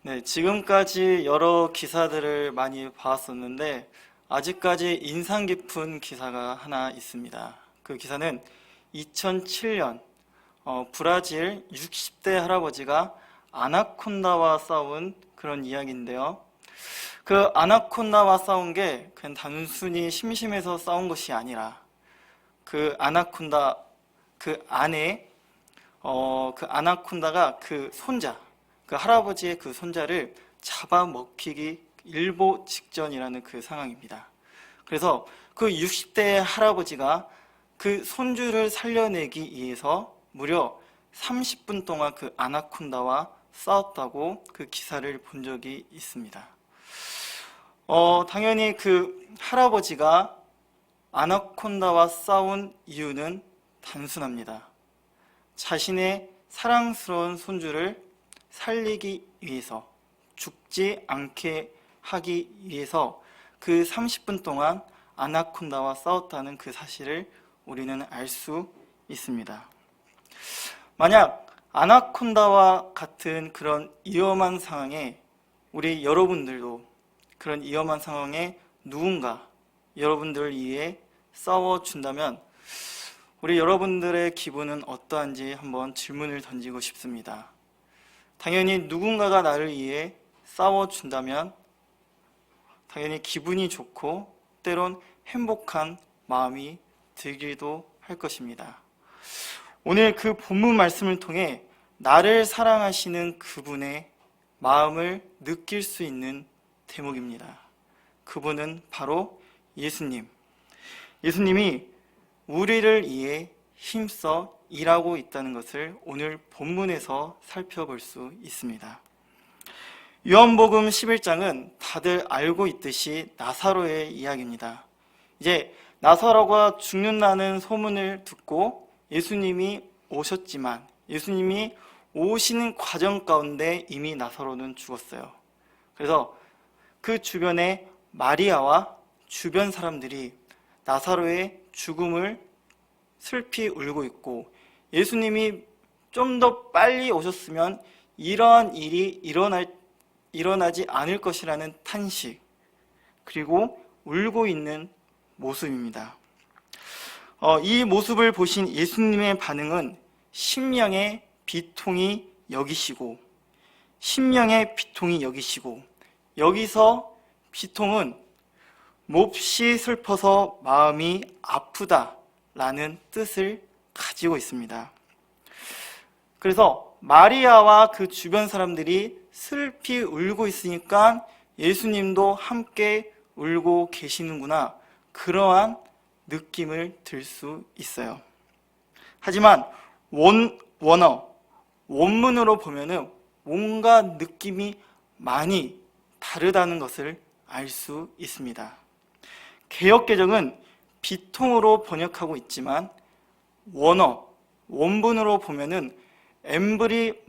네, 지금까지 여러 기사들을 많이 봤었는데 아직까지 인상 깊은 기사가 하나 있습니다. 그 기사는 2007년 브라질 60대 할아버지가 아나콘다와 싸운 그런 이야기인데요. 그 아나콘다와 싸운 게 그냥 단순히 심심해서 싸운 것이 아니라 그 아나콘다 그 안에 그 아나콘다가 그 손자, 그 할아버지의 그 손자를 잡아먹히기 일보 직전이라는 그 상황입니다. 그래서 그 60대 할아버지가 그 손주를 살려내기 위해서 무려 30분 동안 그 아나콘다와 싸웠다고 그 기사를 본 적이 있습니다. 당연히 그 할아버지가 아나콘다와 싸운 이유는 단순합니다. 자신의 사랑스러운 손주를 살리기 위해서, 죽지 않게 하기 위해서 그 30분 동안 아나콘다와 싸웠다는 그 사실을 우리는 알 수 있습니다. 만약 아나콘다와 같은 그런 위험한 상황에 우리 여러분들도 그런 위험한 상황에 누군가 여러분들을 위해 싸워준다면 우리 여러분들의 기분은 어떠한지 한번 질문을 던지고 싶습니다. 당연히 누군가가 나를 위해 싸워준다면 당연히 기분이 좋고 때론 행복한 마음이 들기도 할 것입니다. 오늘 그 본문 말씀을 통해 나를 사랑하시는 그분의 마음을 느낄 수 있는 대목입니다. 그분은 바로 예수님. 예수님이 우리를 위해 힘써 일하고 있다는 것을 오늘 본문에서 살펴볼 수 있습니다. 요한복음 11장은 다들 알고 있듯이 나사로의 이야기입니다. 이제 나사로가 죽는다는 소문을 듣고 예수님이 오셨지만 예수님이 오시는 과정 가운데 이미 나사로는 죽었어요. 그래서 그 주변에 마리아와 주변 사람들이 나사로의 죽음을 슬피 울고 있고 예수님이 좀 더 빨리 오셨으면 이러한 일이 일어나지 않을 것이라는 탄식 그리고 울고 있는 모습입니다. 이 모습을 보신 예수님의 반응은 심령의 비통이 여기시고 여기서 비통은 몹시 슬퍼서 마음이 아프다라는 뜻을 가지고 있습니다. 그래서 마리아와 그 주변 사람들이 슬피 울고 있으니까 예수님도 함께 울고 계시는구나 그러한 느낌을 들 수 있어요. 하지만 원문으로 보면은 뭔가 느낌이 많이 다르다는 것을 알 수 있습니다. 개역개정은 비통으로 번역하고 있지만 원문으로 보면은 엠브리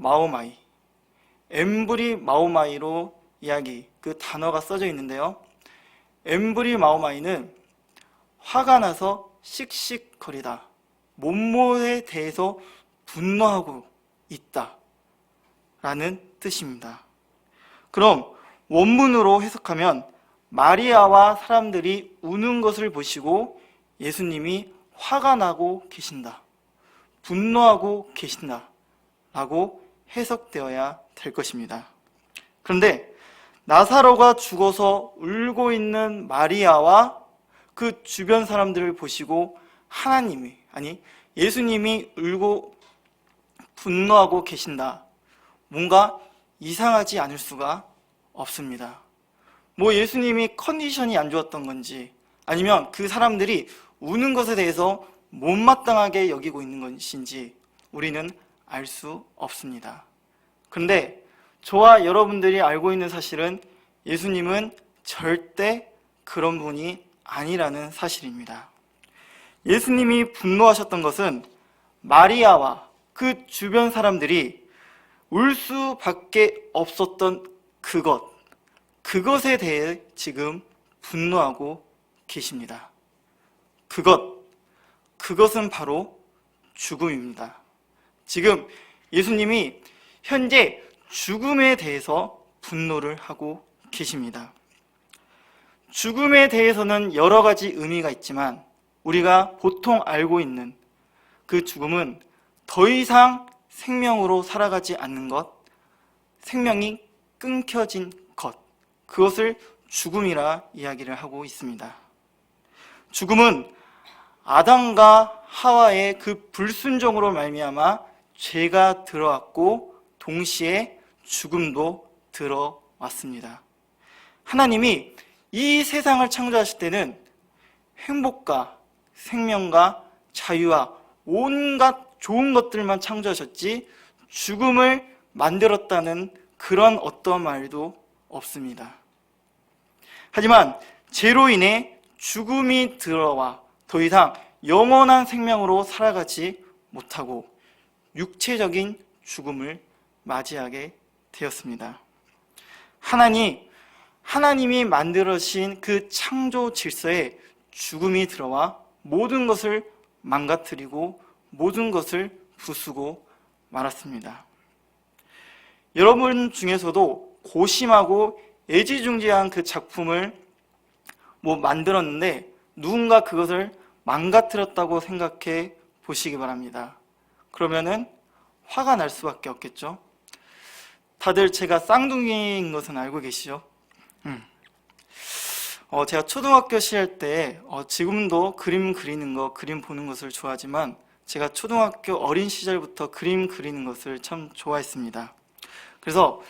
마오마이로 그 단어가 써져 있는데요. 엠브리 마오마이는 화가 나서 씩씩거리다, 몸모에 대해서 분노하고 있다 라는 뜻입니다. 그럼 원문으로 해석하면 마리아와 사람들이 우는 것을 보시고 예수님이 화가 나고 계신다, 분노하고 계신다 라고 해석되어야 될 것입니다. 그런데 나사로가 죽어서 울고 있는 마리아와 그 주변 사람들을 보시고 예수님이 울고 분노하고 계신다. 뭔가 이상하지 않을 수가 없습니다. 예수님이 컨디션이 안 좋았던 건지 아니면 그 사람들이 우는 것에 대해서 못마땅하게 여기고 있는 것인지 우리는 알 수 없습니다. 그런데 저와 여러분들이 알고 있는 사실은 예수님은 절대 그런 분이 아니라는 사실입니다. 예수님이 분노하셨던 것은 마리아와 그 주변 사람들이 울 수밖에 없었던 그것에 대해 지금 분노하고 계십니다. 그것은 바로 죽음입니다. 지금 예수님이 현재 죽음에 대해서 분노를 하고 계십니다. 죽음에 대해서는 여러 가지 의미가 있지만 우리가 보통 알고 있는 그 죽음은 더 이상 생명으로 살아가지 않는 것, 생명이 끊겨진 것, 그것을 죽음이라 이야기를 하고 있습니다. 죽음은 아담과 하와의 그 불순종으로 말미암아 죄가 들어왔고 동시에 죽음도 들어왔습니다. 하나님이 이 세상을 창조하실 때는 행복과 생명과 자유와 온갖 좋은 것들만 창조하셨지 죽음을 만들었다는 그런 어떤 말도 없습니다. 하지만 죄로 인해 죽음이 들어와 더 이상 영원한 생명으로 살아가지 못하고 육체적인 죽음을 맞이하게 되었습니다. 하나님이 만들어주신 그 창조 질서에 죽음이 들어와 모든 것을 망가뜨리고 모든 것을 부수고 말았습니다. 여러분 중에서도 고심하고 애지중지한 그 작품을 만들었는데 누군가 그것을 망가뜨렸다고 생각해 보시기 바랍니다. 그러면은 화가 날 수밖에 없겠죠. 다들 제가 쌍둥이인 것은 알고 계시죠? 제가 초등학교 시절 때 지금도 그림 그리는 거, 그림 보는 것을 좋아하지만 제가 초등학교 어린 시절부터 그림 그리는 것을 참 좋아했습니다. 그래서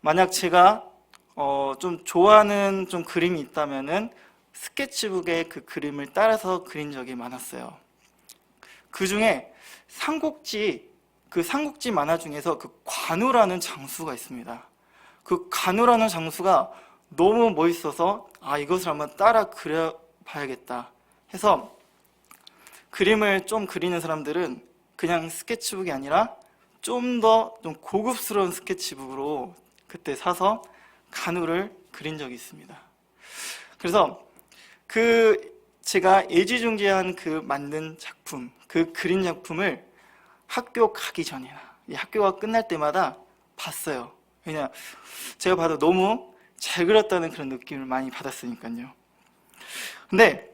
만약 제가 좀 좋아하는 좀 그림이 있다면은 스케치북에 그 그림을 따라서 그린 적이 많았어요. 그 중에 그 삼국지 만화 중에서 그 관우라는 장수가 있습니다. 그 관우라는 장수가 너무 멋있어서 이것을 한번 따라 그려봐야겠다 해서 그림을 좀 그리는 사람들은 그냥 스케치북이 아니라 좀 더 좀 고급스러운 스케치북으로 그때 사서 관우를 그린 적이 있습니다. 그래서 제가 애지중지한 그 만든 작품, 그 그린 작품을 학교 가기 전이나 학교가 끝날 때마다 봤어요. 왜냐 제가 봐도 너무 잘 그렸다는 그런 느낌을 많이 받았으니까요. 근데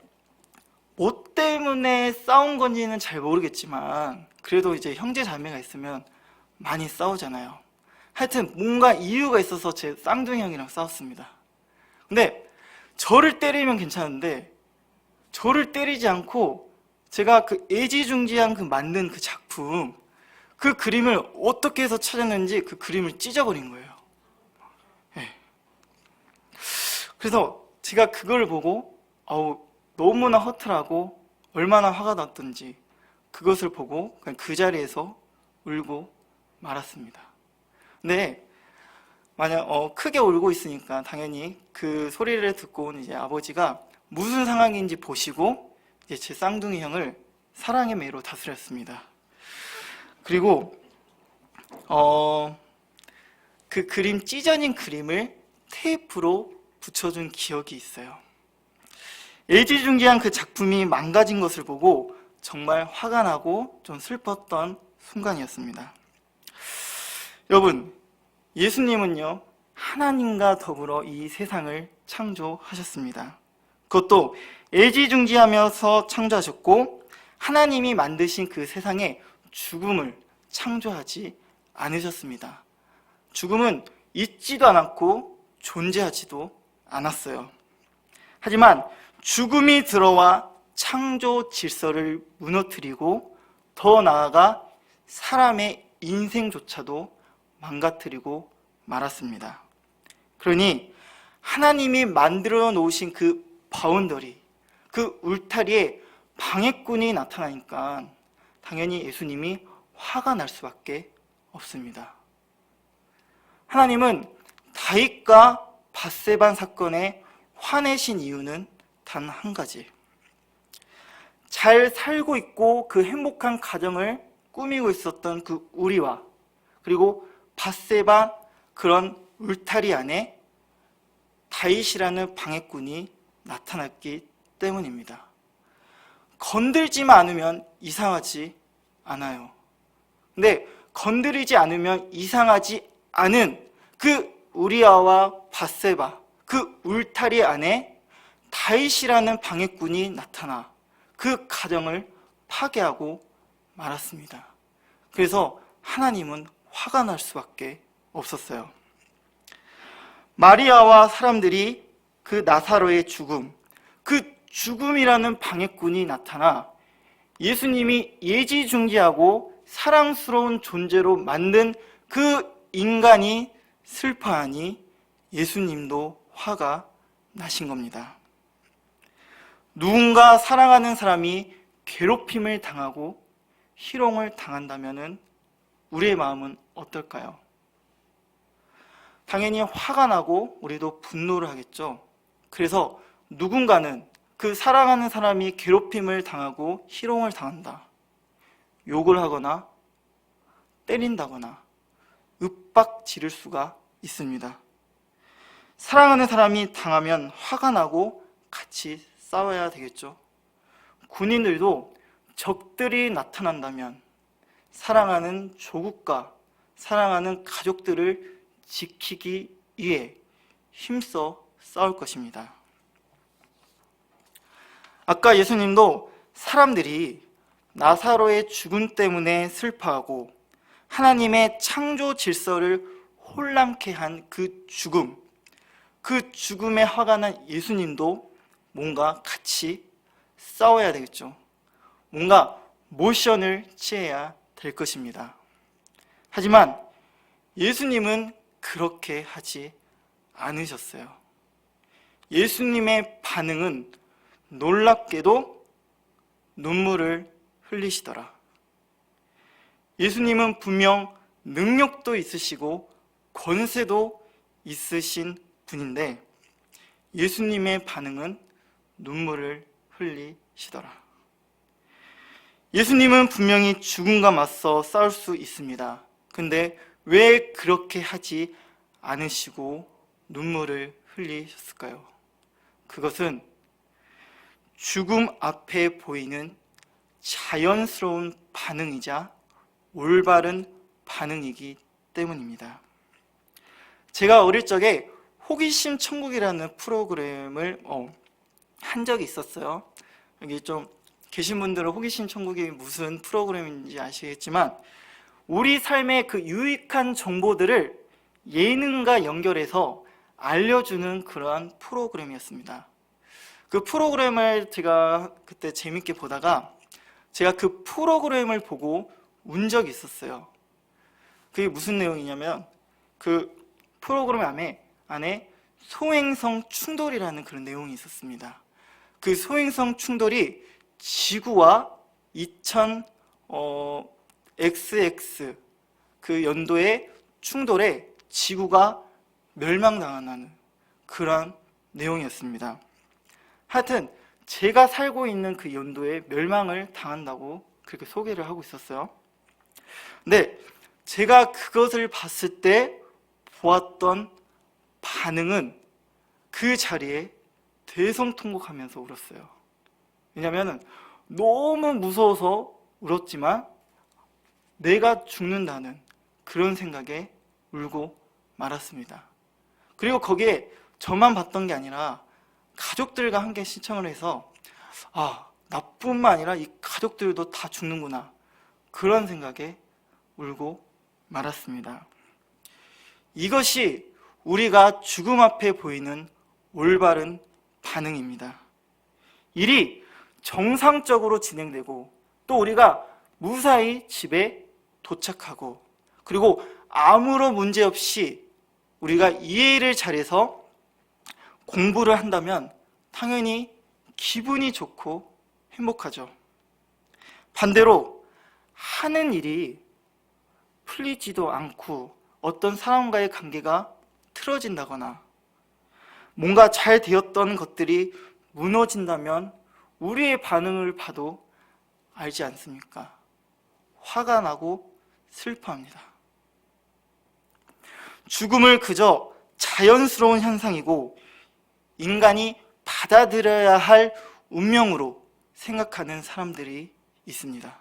뭐 때문에 싸운 건지는 잘 모르겠지만 그래도 이제 형제 자매가 있으면 많이 싸우잖아요. 하여튼 뭔가 이유가 있어서 제 쌍둥이 형이랑 싸웠습니다. 근데 저를 때리면 괜찮은데 저를 때리지 않고 제가 그 애지중지한 그 만든 그 작품, 그 그림을 어떻게 해서 찾았는지 그 그림을 찢어버린 거예요. 네. 그래서 제가 그걸 보고 너무나 허탈하고 얼마나 화가 났던지 그것을 보고 그냥 그 자리에서 울고 말았습니다. 근데 만약 크게 울고 있으니까 당연히 그 소리를 듣고 온 이제 아버지가 무슨 상황인지 보시고 이제 제 쌍둥이 형을 사랑의 매로 다스렸습니다. 그리고 그 그림 찢어진 그림을 테이프로 붙여준 기억이 있어요. 애지중지한 그 작품이 망가진 것을 보고 정말 화가 나고 좀 슬펐던 순간이었습니다. 여러분, 예수님은요 하나님과 더불어 이 세상을 창조하셨습니다. 그것도 애지중지하면서 창조하셨고 하나님이 만드신 그 세상에 죽음을 창조하지 않으셨습니다. 죽음은 있지도 않았고 존재하지도 않았어요. 하지만 죽음이 들어와 창조 질서를 무너뜨리고 더 나아가 사람의 인생조차도 망가뜨리고 말았습니다. 그러니 하나님이 만들어 놓으신 그 바운더리, 그 울타리에 방해꾼이 나타나니까 당연히 예수님이 화가 날 수밖에 없습니다. 하나님은 다윗과 밧세바 사건에 화내신 이유는 단 한 가지. 잘 살고 있고 그 행복한 가정을 꾸미고 있었던 그 우리와 그리고 밧세바 그런 울타리 안에 다윗이라는 방해꾼이 나타났기 때문입니다. 건들지만 않으면 이상하지 않아요. 근데 건드리지 않으면 이상하지 않은 그 우리아와 밧세바, 그 울타리 안에 다윗이라는 방해꾼이 나타나 그 가정을 파괴하고 말았습니다. 그래서 하나님은 화가 날 수밖에 없었어요. 마리아와 사람들이 그 나사로의 죽음, 그 죽음이라는 방해꾼이 나타나 예수님이 예지중지하고 사랑스러운 존재로 만든 그 인간이 슬퍼하니 예수님도 화가 나신 겁니다. 누군가 사랑하는 사람이 괴롭힘을 당하고 희롱을 당한다면 우리의 마음은 어떨까요? 당연히 화가 나고 우리도 분노를 하겠죠. 그래서 누군가는 그 사랑하는 사람이 괴롭힘을 당하고 희롱을 당한다, 욕을 하거나 때린다거나 윽박지를 수가 있습니다. 사랑하는 사람이 당하면 화가 나고 같이 싸워야 되겠죠. 군인들도 적들이 나타난다면 사랑하는 조국과 사랑하는 가족들을 지키기 위해 힘써 싸울 것입니다. 아까 예수님도 사람들이 나사로의 죽음 때문에 슬퍼하고 하나님의 창조 질서를 혼란케 한 그 죽음, 그 죽음에 화가 난 예수님도 뭔가 같이 싸워야 되겠죠. 뭔가 모션을 취해야 될 것입니다. 하지만 예수님은 그렇게 하지 않으셨어요. 예수님의 반응은 놀랍게도 눈물을 흘리시더라. 예수님은 분명 능력도 있으시고 권세도 있으신 분인데 예수님의 반응은 눈물을 흘리시더라. 예수님은 분명히 죽음과 맞서 싸울 수 있습니다. 근데 왜 그렇게 하지 않으시고 눈물을 흘리셨을까요? 그것은 죽음 앞에 보이는 자연스러운 반응이자 올바른 반응이기 때문입니다. 제가 어릴 적에 호기심 천국이라는 프로그램을 한 적이 있었어요. 여기 좀 계신 분들은 호기심 천국이 무슨 프로그램인지 아시겠지만 우리 삶의 그 유익한 정보들을 예능과 연결해서 알려주는 그러한 프로그램이었습니다. 그 프로그램을 제가 그때 재밌게 보다가 제가 그 프로그램을 보고 운 적이 있었어요. 그게 무슨 내용이냐면 그 프로그램 안에 소행성 충돌이라는 그런 내용이 있었습니다. 그 소행성 충돌이 지구와 XX 그 연도의 충돌에 지구가 멸망당하는 그런 내용이었습니다. 하여튼 제가 살고 있는 그 연도에 멸망을 당한다고 그렇게 소개를 하고 있었어요. 근데 제가 그것을 봤을 때 보았던 반응은 그 자리에 대성통곡하면서 울었어요. 왜냐하면 너무 무서워서 울었지만 내가 죽는다는 그런 생각에 울고 말았습니다. 그리고 거기에 저만 봤던 게 아니라 가족들과 함께 시청을 해서 나뿐만 아니라 이 가족들도 다 죽는구나 그런 생각에 울고 말았습니다. 이것이 우리가 죽음 앞에 보이는 올바른 반응입니다. 일이 정상적으로 진행되고 또 우리가 무사히 집에 도착하고 그리고 아무런 문제 없이 우리가 이해를 잘해서 공부를 한다면 당연히 기분이 좋고 행복하죠. 반대로 하는 일이 풀리지도 않고 어떤 사람과의 관계가 틀어진다거나 뭔가 잘 되었던 것들이 무너진다면 우리의 반응을 봐도 알지 않습니까? 화가 나고 슬퍼합니다. 죽음을 그저 자연스러운 현상이고 인간이 받아들여야 할 운명으로 생각하는 사람들이 있습니다.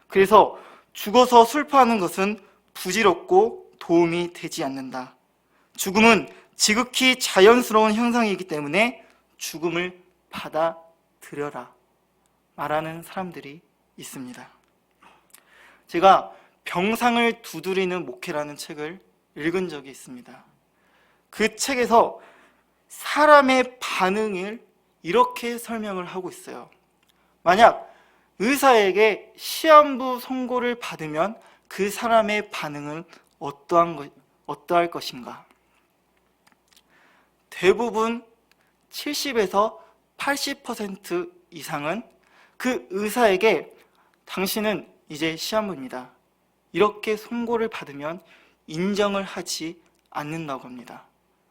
그래서 죽어서 슬퍼하는 것은 부질없고 도움이 되지 않는다. 죽음은 지극히 자연스러운 현상이기 때문에 죽음을 받아들여라 말하는 사람들이 있습니다. 제가 병상을 두드리는 목회라는 책을 읽은 적이 있습니다. 그 책에서 사람의 반응을 이렇게 설명을 하고 있어요. 만약 의사에게 시한부 선고를 받으면 그 사람의 반응은 어떠할 것인가? 대부분 70에서 80% 이상은 그 의사에게 당신은 이제 시한부입니다, 이렇게 선고를 받으면 인정을 하지 않는다고 합니다.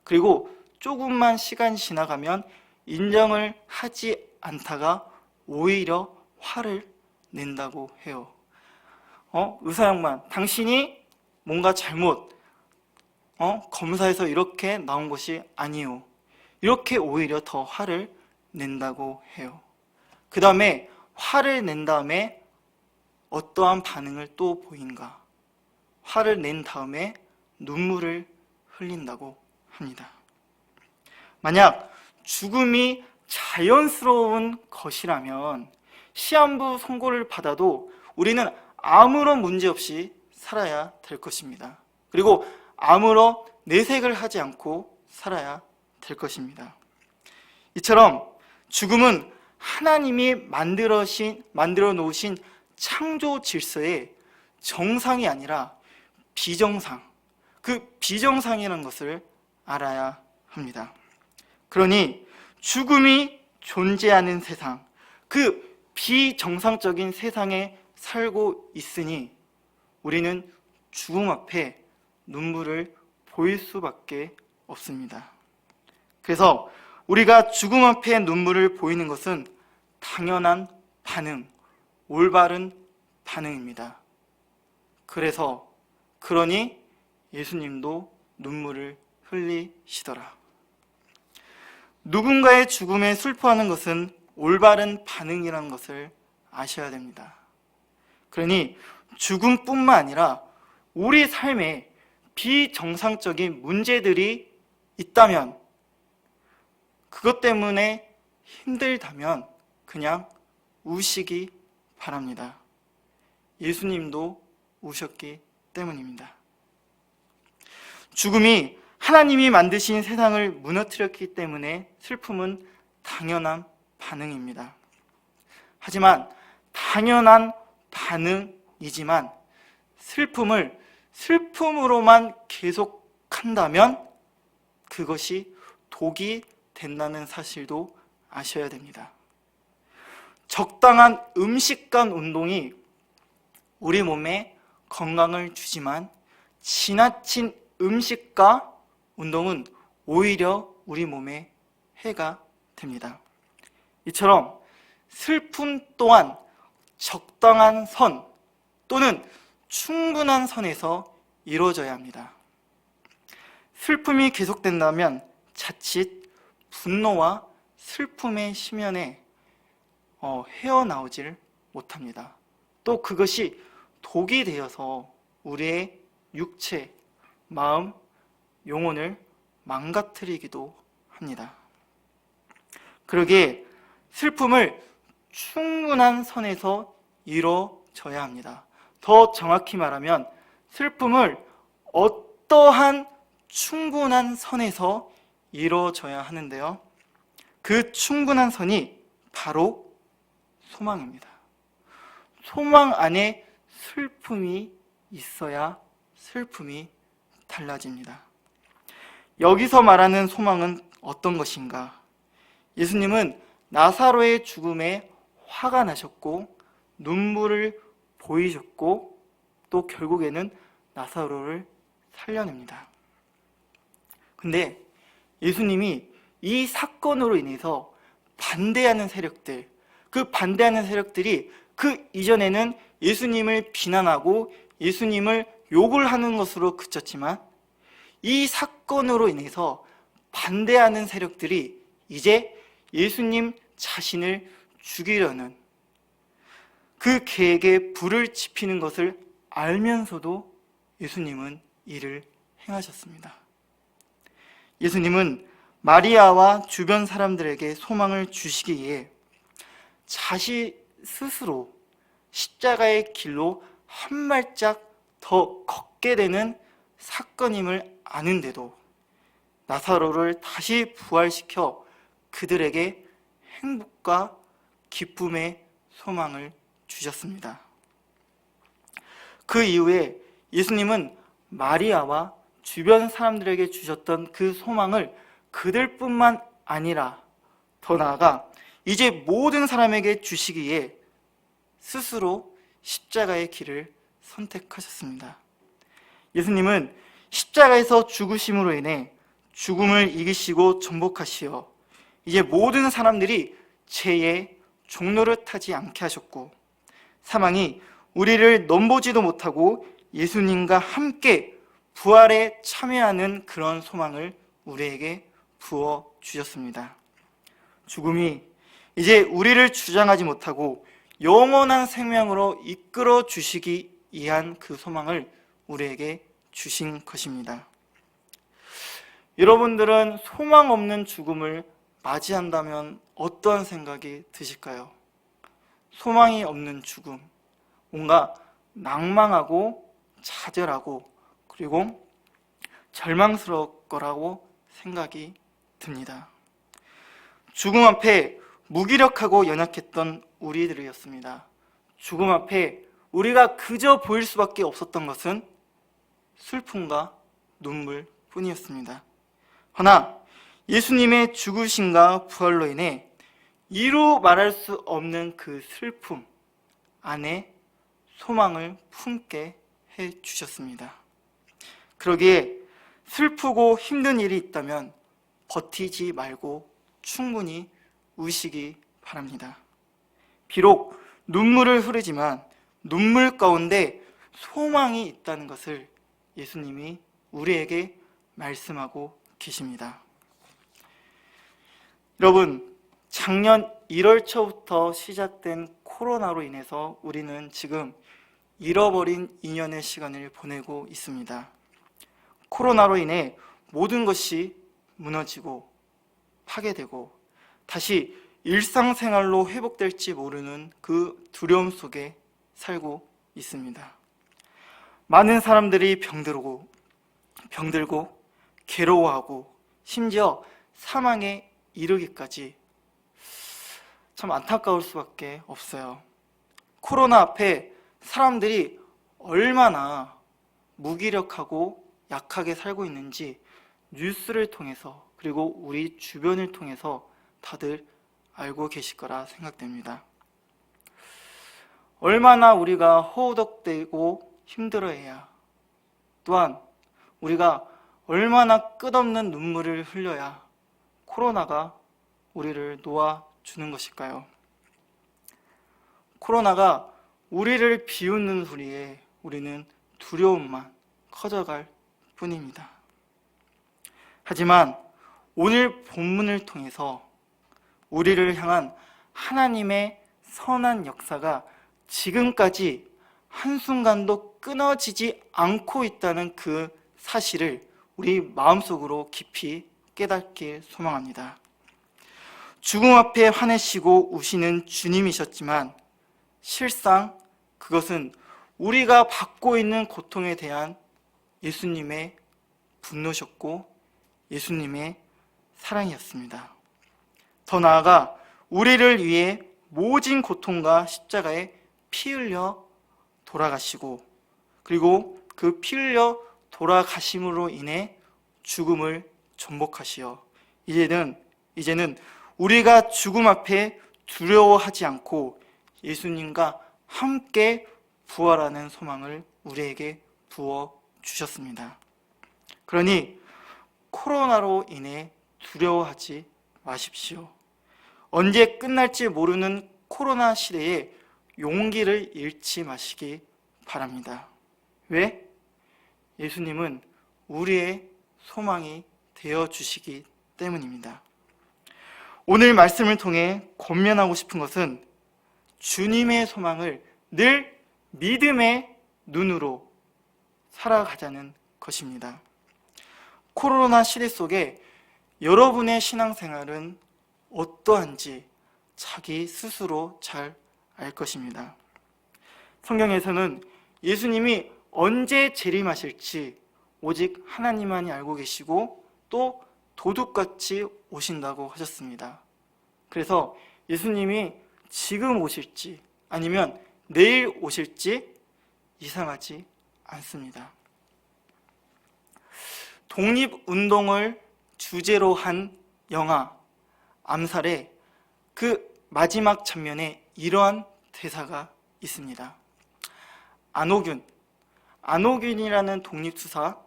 그리고 조금만 시간이 지나가면 인정을 하지 않다가 오히려 화를 낸다고 해요. 의사 양반, 당신이 뭔가 잘못 검사에서 이렇게 나온 것이 아니요, 이렇게 오히려 더 화를 낸다고 해요. 그 다음에 화를 낸 다음에 어떠한 반응을 또 보인가? 화를 낸 다음에 눈물을 흘린다고 합니다. 만약 죽음이 자연스러운 것이라면 시한부 선고를 받아도 우리는 아무런 문제 없이 살아야 될 것입니다. 그리고 아무런 내색을 하지 않고 살아야 될 것입니다. 이처럼 죽음은 하나님이 만들어 놓으신 창조 질서의 정상이 아니라 비정상, 그 비정상이라는 것을 알아야 합니다. 그러니 죽음이 존재하는 세상, 그 비정상적인 세상에 살고 있으니 우리는 죽음 앞에 눈물을 보일 수밖에 없습니다. 그래서 우리가 죽음 앞에 눈물을 보이는 것은 당연한 반응, 올바른 반응입니다. 그러니 예수님도 눈물을 흘리시더라. 누군가의 죽음에 슬퍼하는 것은 올바른 반응이라는 것을 아셔야 됩니다. 그러니 죽음뿐만 아니라 우리 삶에 비정상적인 문제들이 있다면, 그것 때문에 힘들다면 그냥 우시기 바랍니다. 예수님도 우셨기 때문입니다. 죽음이 하나님이 만드신 세상을 무너뜨렸기 때문에 슬픔은 당연한 반응입니다. 하지만 당연한 반응이지만 슬픔을 슬픔으로만 계속한다면 그것이 독이 된다는 사실도 아셔야 됩니다. 적당한 음식과 운동이 우리 몸에 건강을 주지만 지나친 음식과 운동은 오히려 우리 몸에 해가 됩니다. 이처럼 슬픔 또한 적당한 선 또는 충분한 선에서 이루어져야 합니다. 슬픔이 계속된다면 자칫 분노와 슬픔의 심연에 헤어나오질 못합니다. 또 그것이 독이 되어서 우리의 육체, 마음, 영혼을 망가뜨리기도 합니다. 그러기에 슬픔을 충분한 선에서 이루어져야 합니다. 더 정확히 말하면 슬픔을 어떠한 충분한 선에서 이루어져야 하는데요, 그 충분한 선이 바로 소망입니다. 소망 안에 슬픔이 있어야 슬픔이 달라집니다. 여기서 말하는 소망은 어떤 것인가? 예수님은 나사로의 죽음에 화가 나셨고 눈물을 보이셨고 또 결국에는 나사로를 살려냅니다. 근데 예수님이 이 사건으로 인해서 반대하는 세력들, 그 반대하는 세력들이 그 이전에는 예수님을 비난하고 예수님을 욕을 하는 것으로 그쳤지만 이 사건으로 인해서 반대하는 세력들이 이제 예수님 자신을 죽이려는 그 계획에 불을 지피는 것을 알면서도 예수님은 이를 행하셨습니다. 예수님은 마리아와 주변 사람들에게 소망을 주시기 위해 자신 스스로 십자가의 길로 한 발짝 더 걷게 되는 사건임을 아는데도 나사로를 다시 부활시켜 그들에게 행복과 기쁨의 소망을 주셨습니다. 그 이후에 예수님은 마리아와 주변 사람들에게 주셨던 그 소망을 그들뿐만 아니라 더 나아가 이제 모든 사람에게 주시기에 스스로 십자가의 길을 선택하셨습니다. 예수님은 십자가에서 죽으심으로 인해 죽음을 이기시고 정복하시어 이제 모든 사람들이 죄의 종노릇하지 않게 하셨고 사망이 우리를 넘보지도 못하고 예수님과 함께 부활에 참여하는 그런 소망을 우리에게 부어 주셨습니다. 죽음이 이제 우리를 주장하지 못하고 영원한 생명으로 이끌어 주시기 위한 그 소망을 우리에게 주신 것입니다. 여러분들은 소망 없는 죽음을 맞이한다면 어떠한 생각이 드실까요? 소망이 없는 죽음, 뭔가 낭망하고 좌절하고 그리고 절망스러울 거라고 생각이 듭니다. 죽음 앞에 무기력하고 연약했던 우리들이었습니다. 죽음 앞에 우리가 그저 보일 수밖에 없었던 것은 슬픔과 눈물 뿐이었습니다. 허나 예수님의 죽으심과 부활로 인해 이루 말할 수 없는 그 슬픔 안에 소망을 품게 해주셨습니다. 그러기에 슬프고 힘든 일이 있다면 버티지 말고 충분히 우시기 바랍니다. 비록 눈물을 흐르지만 눈물 가운데 소망이 있다는 것을 예수님이 우리에게 말씀하고 계십니다. 여러분, 작년 1월 초부터 시작된 코로나로 인해서 우리는 지금 잃어버린 2년의 시간을 보내고 있습니다. 코로나로 인해 모든 것이 무너지고 파괴되고 다시 일상생활로 회복될지 모르는 그 두려움 속에 살고 있습니다. 많은 사람들이 병들고 괴로워하고 심지어 사망에 이르기까지 참 안타까울 수밖에 없어요. 코로나 앞에 사람들이 얼마나 무기력하고 약하게 살고 있는지 뉴스를 통해서 그리고 우리 주변을 통해서 다들 알고 계실 거라 생각됩니다. 얼마나 우리가 허우덕대고 힘들어해야, 또한 우리가 얼마나 끝없는 눈물을 흘려야 코로나가 우리를 놓아주는 것일까요? 코로나가 우리를 비웃는 소리에 우리는 두려움만 커져갈 뿐입니다. 하지만 오늘 본문을 통해서 우리를 향한 하나님의 선한 역사가 지금까지 한순간도 끊어지지 않고 있다는 그 사실을 우리 마음속으로 깊이 깨닫길 소망합니다. 죽음 앞에 화내시고 우시는 주님이셨지만 실상 그것은 우리가 받고 있는 고통에 대한 예수님의 분노셨고 예수님의 사랑이었습니다. 더 나아가 우리를 위해 모진 고통과 십자가에 피 흘려 돌아가시고 그리고 그 피 흘려 돌아가심으로 인해 죽음을 전복하시어 이제는 우리가 죽음 앞에 두려워하지 않고 예수님과 함께 부활하는 소망을 우리에게 부어 주셨습니다. 그러니 코로나로 인해 두려워하지 마십시오. 언제 끝날지 모르는 코로나 시대에 용기를 잃지 마시기 바랍니다. 왜? 예수님은 우리의 소망이 되어 주시기 때문입니다. 오늘 말씀을 통해 권면하고 싶은 것은 주님의 소망을 늘 믿음의 눈으로 살아가자는 것입니다. 코로나 시대 속에 여러분의 신앙생활은 어떠한지 자기 스스로 잘 알 것입니다. 성경에서는 예수님이 언제 재림하실지 오직 하나님만이 알고 계시고 또 도둑같이 오신다고 하셨습니다. 그래서 예수님이 지금 오실지 아니면 내일 오실지 이상하지 않습니다. 독립운동을 주제로 한 영화 암살의 그 마지막 장면에 이러한 대사가 있습니다. 안호균이라는 독립투사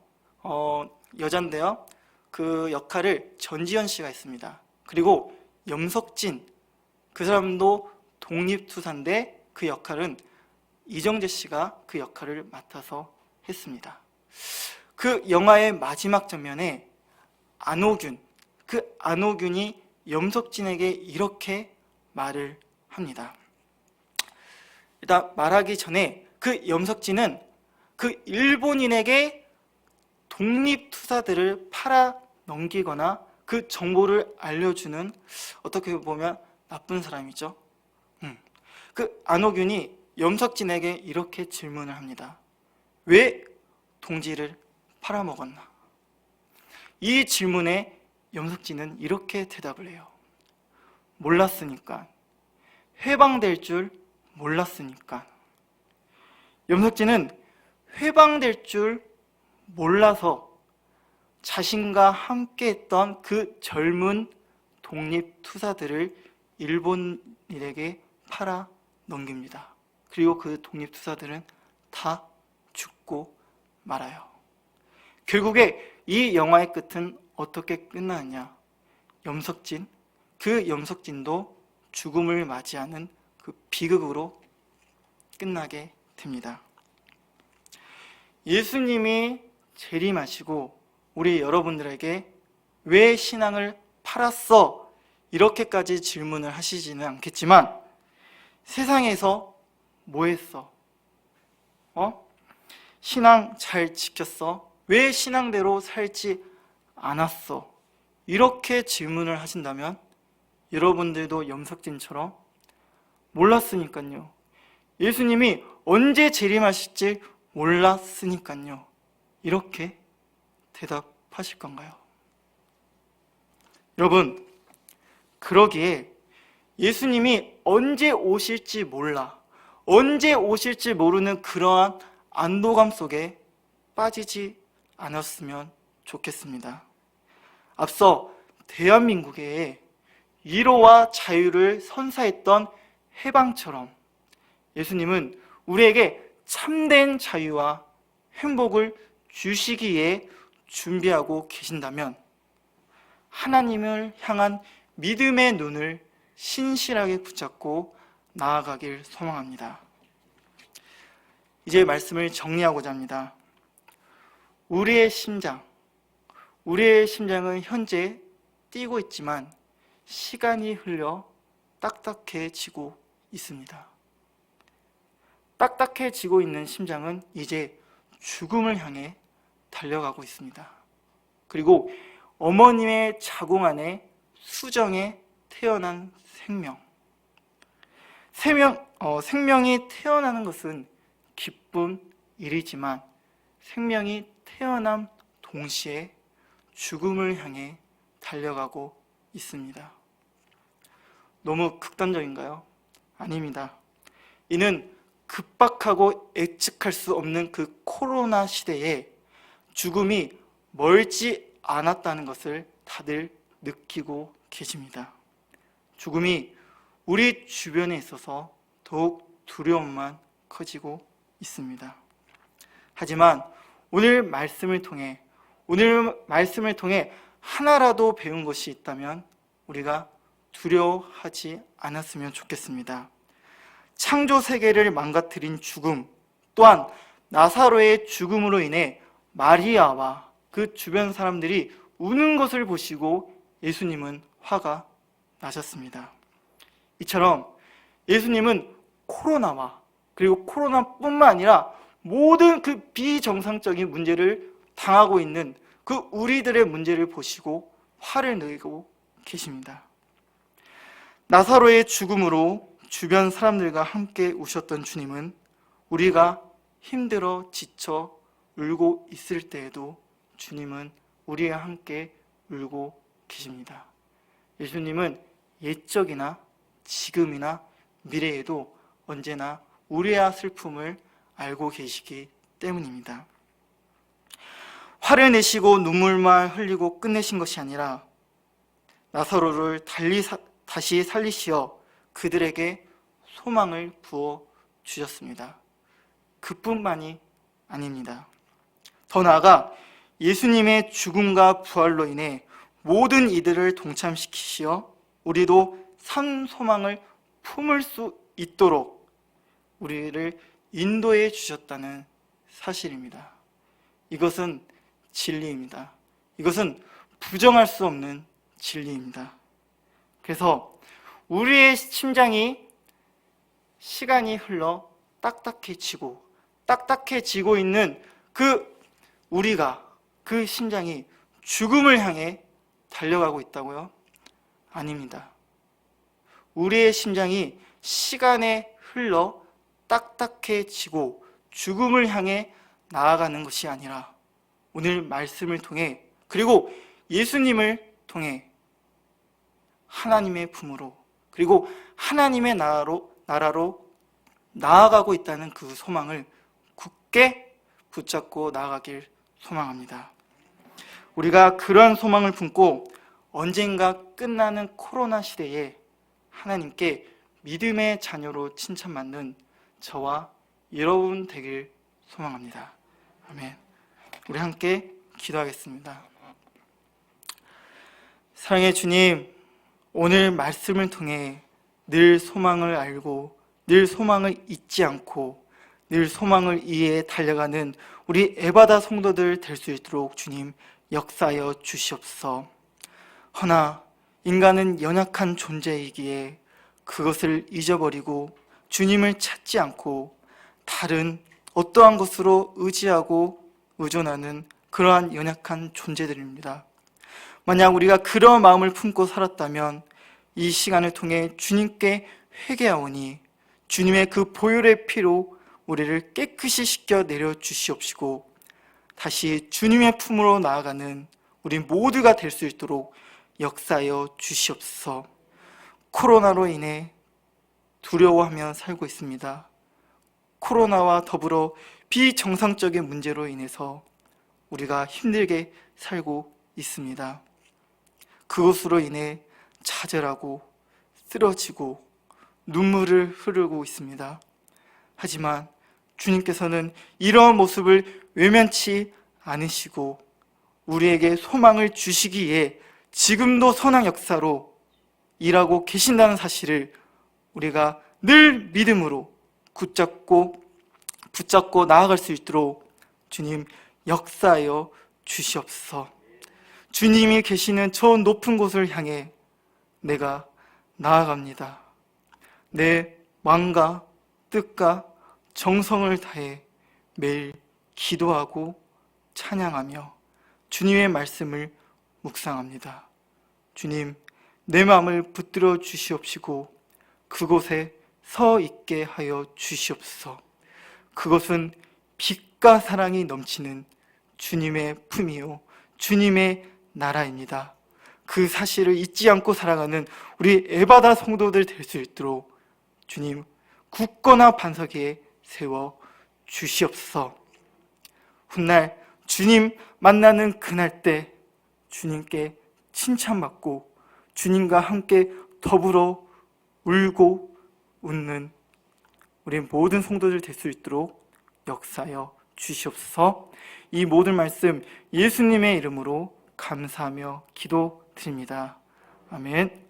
여잔데요. 그 역할을 전지현 씨가 했습니다. 그리고 염석진, 그 사람도 독립투사인데 그 역할은 이정재 씨가 그 역할을 맡아서 했습니다. 그 영화의 마지막 장면에 안호균이 염석진에게 이렇게 말을 합니다. 일단 말하기 전에 그 염석진은 그 일본인에게 독립투사들을 팔아 넘기거나 그 정보를 알려주는 어떻게 보면 나쁜 사람이죠. 그 안호균이 염석진에게 이렇게 질문을 합니다. 왜 동지를 팔아먹었나? 이 질문에 염석진은 이렇게 대답을 해요. 몰랐으니까. 해방될 줄 몰랐으니까. 염석진은 해방될 줄 몰라서 자신과 함께 했던 그 젊은 독립투사들을 일본인에게 팔아 넘깁니다. 그리고 그 독립투사들은 다 죽고 말아요. 결국에 이 영화의 끝은 어떻게 끝나느냐? 그 염석진도 죽음을 맞이하는 그 비극으로 끝나게 됩니다. 예수님이 재림하시고 우리 여러분들에게 왜 신앙을 팔았어? 이렇게까지 질문을 하시지는 않겠지만 세상에서 뭐 했어? 신앙 잘 지켰어? 왜 신앙대로 살지 않았어? 이렇게 질문을 하신다면 여러분들도 염석진처럼 몰랐으니까요. 예수님이 언제 재림하실지 몰랐으니까요. 이렇게 대답하실 건가요? 여러분, 그러기에 예수님이 언제 오실지 몰라, 언제 오실지 모르는 그러한 안도감 속에 빠지지 않았으면 좋겠습니다. 앞서 대한민국에 위로와 자유를 선사했던 해방처럼 예수님은 우리에게 참된 자유와 행복을 주시기에 준비하고 계신다면 하나님을 향한 믿음의 눈을 신실하게 붙잡고 나아가길 소망합니다. 이제 말씀을 정리하고자 합니다. 우리의 심장은 현재 뛰고 있지만 시간이 흘러 딱딱해지고 있습니다. 딱딱해지고 있는 심장은 이제 죽음을 향해 달려가고 있습니다. 그리고 어머님의 자궁 안에 수정에 태어난 생명이 태어나는 것은 기쁜 일이지만 생명이 태어남 동시에 죽음을 향해 달려가고 있습니다. 너무 극단적인가요? 아닙니다. 이는 급박하고 예측할 수 없는 그 코로나 시대에 죽음이 멀지 않았다는 것을 다들 느끼고 계십니다. 죽음이 우리 주변에 있어서 더욱 두려움만 커지고 있습니다. 하지만 오늘 말씀을 통해 하나라도 배운 것이 있다면 우리가 두려워하지 않았으면 좋겠습니다. 창조 세계를 망가뜨린 죽음, 또한 나사로의 죽음으로 인해 마리아와 그 주변 사람들이 우는 것을 보시고 예수님은 화가 나셨습니다. 이처럼 예수님은 코로나와 그리고 코로나뿐만 아니라 모든 그 비정상적인 문제를 당하고 있는 그 우리들의 문제를 보시고 화를 내고 계십니다. 나사로의 죽음으로 주변 사람들과 함께 우셨던 주님은 우리가 힘들어 지쳐 울고 있을 때에도 주님은 우리와 함께 울고 계십니다. 예수님은 옛적이나 지금이나 미래에도 언제나 우리의 슬픔을 알고 계시기 때문입니다. 화를 내시고 눈물만 흘리고 끝내신 것이 아니라 나사로를 다시 살리시어 그들에게 소망을 부어 주셨습니다. 그뿐만이 아닙니다. 더 나아가 예수님의 죽음과 부활로 인해 모든 이들을 동참시키시어 우리도 산 소망을 품을 수 있도록 우리를 인도해 주셨다는 사실입니다. 이것은 진리입니다. 이것은 부정할 수 없는 진리입니다. 그래서 우리의 심장이 시간이 흘러 딱딱해지고 있는 그 심장이 죽음을 향해 달려가고 있다고요? 아닙니다. 우리의 심장이 시간에 흘러 딱딱해지고 죽음을 향해 나아가는 것이 아니라 오늘 말씀을 통해 그리고 예수님을 통해 하나님의 품으로 그리고 하나님의 나라로 나아가고 있다는 그 소망을 굳게 붙잡고 나아가길 소망합니다. 우리가 그러한 소망을 품고 언젠가 끝나는 코로나 시대에 하나님께 믿음의 자녀로 칭찬받는 저와 여러분 되길 소망합니다. 아멘. 우리 함께 기도하겠습니다. 사랑의 주님, 오늘 말씀을 통해 늘 소망을 알고 늘 소망을 잊지 않고 늘 소망을 위해 달려가는 우리 에바다 성도들 될 수 있도록 주님 역사하여 주시옵소서. 허나 인간은 연약한 존재이기에 그것을 잊어버리고 주님을 찾지 않고 다른 어떠한 것으로 의지하고 의존하는 그러한 연약한 존재들입니다. 만약 우리가 그런 마음을 품고 살았다면 이 시간을 통해 주님께 회개하오니 주님의 그 보혈의 피로 우리를 깨끗이 씻겨 내려 주시옵시고 다시 주님의 품으로 나아가는 우리 모두가 될 수 있도록 역사하여 주시옵소서. 코로나로 인해 두려워하며 살고 있습니다. 코로나와 더불어 비정상적인 문제로 인해서 우리가 힘들게 살고 있습니다. 그것으로 인해 좌절하고 쓰러지고 눈물을 흐르고 있습니다. 하지만 주님께서는 이러한 모습을 외면치 않으시고 우리에게 소망을 주시기에 지금도 선한 역사로 일하고 계신다는 사실을 우리가 늘 믿음으로 붙잡고 나아갈 수 있도록 주님 역사하여 주시옵소서. 주님이 계시는 저 높은 곳을 향해 내가 나아갑니다. 내 마음과 뜻과 정성을 다해 매일 기도하고 찬양하며 주님의 말씀을 묵상합니다. 주님, 내 마음을 붙들어 주시옵시고 그곳에 서 있게 하여 주시옵소서. 그것은 빛과 사랑이 넘치는 주님의 품이요 주님의 나라입니다. 그 사실을 잊지 않고 살아가는 우리 에바다 성도들 될 수 있도록 주님 굳건한 반석 위에 세워 주시옵소서. 훗날 주님 만나는 그날 때 주님께 칭찬받고 주님과 함께 더불어 울고 웃는 우리 모든 성도들 될 수 있도록 역사하여 주시옵소서. 이 모든 말씀 예수님의 이름으로 감사하며 기도드립니다. 아멘.